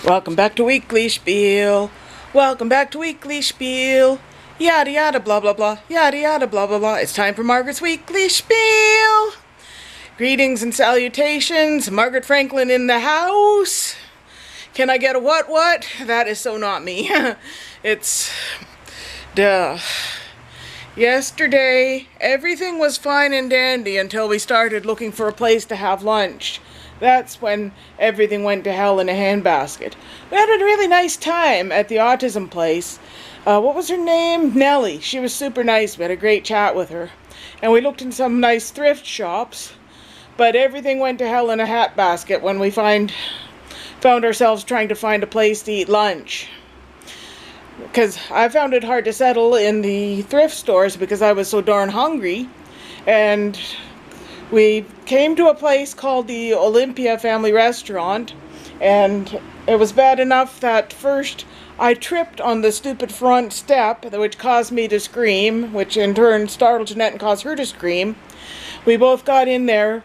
Welcome back to Weekly Spiel. Welcome back to Weekly Spiel. Yada yada blah blah blah. Yada yada blah blah blah. It's time for Margaret's Weekly Spiel. Greetings and salutations. Margaret Franklin in the house. Can I get a what? That is so not me. It's... duh. Yesterday, everything was fine and dandy until we started looking for a place to have lunch. That's when everything went to hell in a handbasket. We had a really nice time at the autism place. What was her name? Nellie. She was super nice. We had a great chat with her. And we looked in some nice thrift shops. But everything went to hell in a hat basket when we found ourselves trying to find a place to eat lunch. Because I found it hard to settle in the thrift stores because I was so darn hungry. And we came to a place called the Olympia Family Restaurant, and it was bad enough that first I tripped on the stupid front step, which caused me to scream, which in turn startled Jeanette and caused her to scream. We both got in there.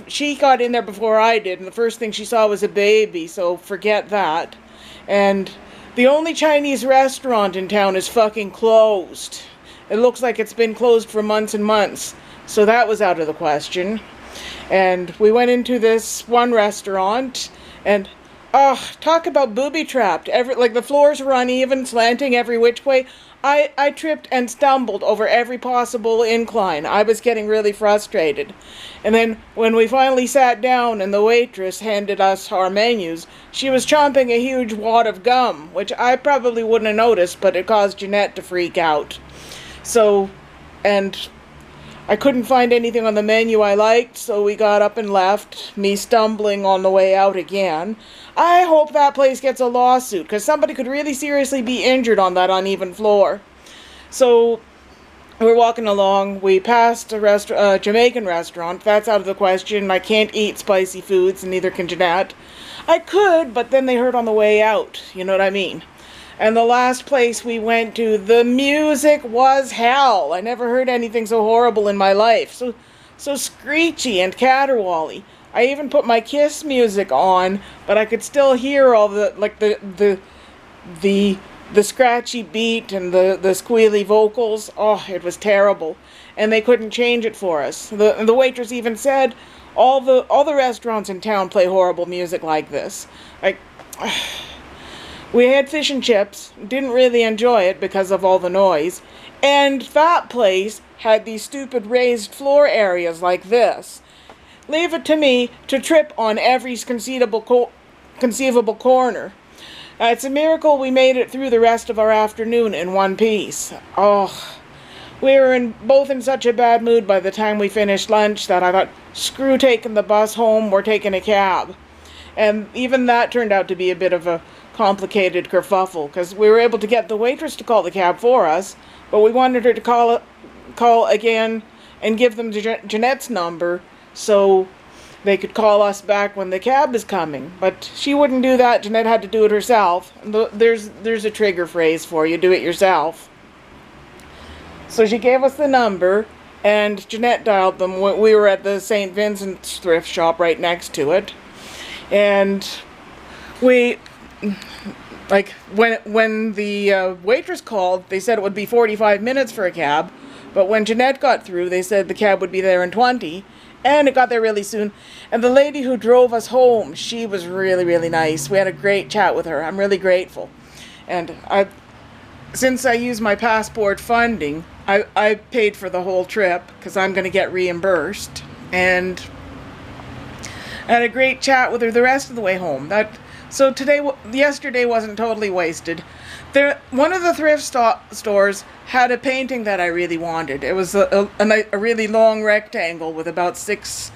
She got in there before I did, and the first thing she saw was a baby, so forget that. And the only Chinese restaurant in town is fucking closed. It looks like it's been closed for months and months. So that was out of the question. And we went into this one restaurant, and talk about booby-trapped. The floors were uneven, slanting every which way. I tripped and stumbled over every possible incline. I was getting really frustrated. And then when we finally sat down and the waitress handed us our menus, she was chomping a huge wad of gum, which I probably wouldn't have noticed, but it caused Jeanette to freak out. And I couldn't find anything on the menu I liked, so we got up and left, me stumbling on the way out again. I hope that place gets a lawsuit, because somebody could really seriously be injured on that uneven floor. So we're walking along. We passed a Jamaican restaurant. That's out of the question. I can't eat spicy foods, and neither can Jeanette. I could, but then they hurt on the way out. You know what I mean? And the last place we went to, the music was hell. I never heard anything so horrible in my life. So screechy and caterwauly. I even put my Kiss music on, but I could still hear all the scratchy beat and the squealy vocals. Oh, it was terrible. And they couldn't change it for us. The waitress even said all the restaurants in town play horrible music like this. We had fish and chips, didn't really enjoy it because of all the noise, and that place had these stupid raised floor areas like this. Leave it to me to trip on every conceivable corner. It's a miracle we made it through the rest of our afternoon in one piece. Oh, we were both in such a bad mood by the time we finished lunch that I thought, screw taking the bus home, we're taking a cab. And even that turned out to be a bit of a complicated kerfuffle, because we were able to get the waitress to call the cab for us, but we wanted her to call again and give them Jeanette's number so they could call us back when the cab is coming. But she wouldn't do that. Jeanette had to do it herself. There's a trigger phrase for you, do it yourself. So she gave us the number, and Jeanette dialed them. We were at the St. Vincent's thrift shop right next to it, and when the waitress called, they said it would be 45 minutes for a cab, but when Jeanette got through, they said the cab would be there in 20, and it got there really soon. And the lady who drove us home, she was really, really nice. We had a great chat with her. I'm really grateful. And since I used my passport funding, I paid for the whole trip, because I'm going to get reimbursed, and I had a great chat with her the rest of the way home. So yesterday wasn't totally wasted. One of the thrift stores had a painting that I really wanted. It was a really long rectangle with about six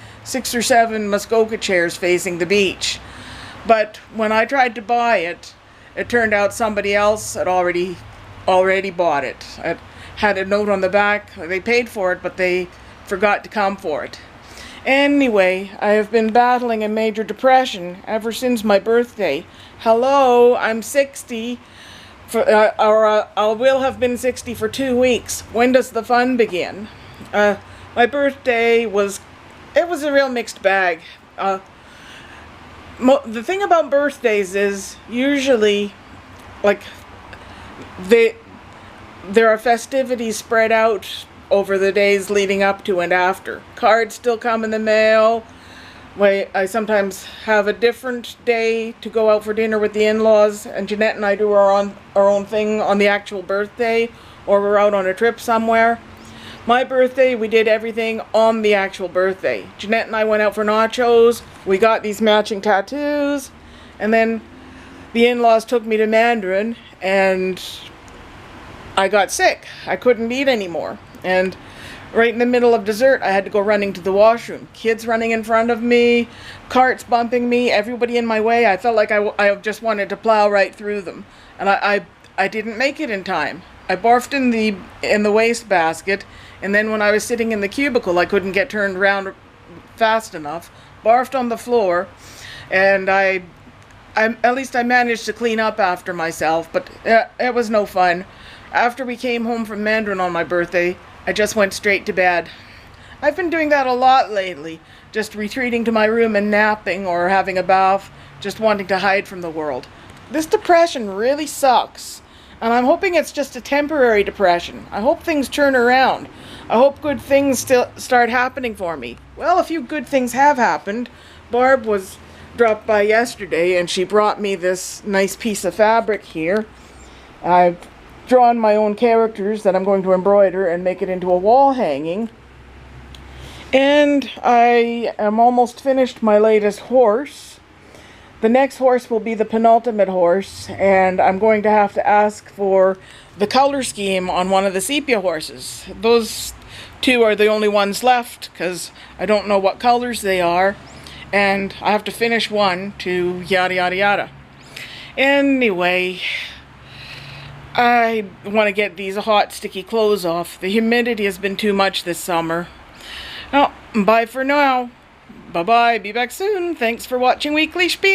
or seven Muskoka chairs facing the beach. But when I tried to buy it, it turned out somebody else had already bought it. It had a note on the back. They paid for it, but they forgot to come for it. Anyway, I have been battling a major depression ever since my birthday. Hello, I'm 60, I will have been 60 for 2 weeks. When does the fun begin? My birthday was a real mixed bag. the thing about birthdays is usually, like, they there are festivities spread out over the days leading up to and after. Cards still come in the mail. I sometimes have a different day to go out for dinner with the in-laws, and Jeanette and I do our own thing on the actual birthday, or we're out on a trip somewhere. My birthday, we did everything on the actual birthday. Jeanette and I went out for nachos, we got these matching tattoos, and then the in-laws took me to Mandarin, and I got sick. I couldn't eat anymore. And right in the middle of dessert, I had to go running to the washroom. Kids running in front of me, carts bumping me, everybody in my way. I felt like I just wanted to plow right through them. And I didn't make it in time. I barfed in the wastebasket, and then when I was sitting in the cubicle, I couldn't get turned around fast enough. Barfed on the floor, and at least I managed to clean up after myself, but it was no fun. After we came home from Mandarin on my birthday, I just went straight to bed. I've been doing that a lot lately, just retreating to my room and napping or having a bath, just wanting to hide from the world. This depression really sucks, and I'm hoping it's just a temporary depression. I hope things turn around. I hope good things still start happening for me. Well, a few good things have happened. Barb was dropped by yesterday, and she brought me this nice piece of fabric here. I've drawn my own characters that I'm going to embroider and make it into a wall hanging. And I am almost finished my latest horse. The next horse will be the penultimate horse, and I'm going to have to ask for the color scheme on one of the sepia horses. Those two are the only ones left because I don't know what colors they are, and I have to finish one to yada yada yada. Anyway, I want to get these hot sticky clothes off. The humidity has been too much this summer. Well, bye for now. Bye-bye. Be back soon. Thanks for watching Weekly Schpiel.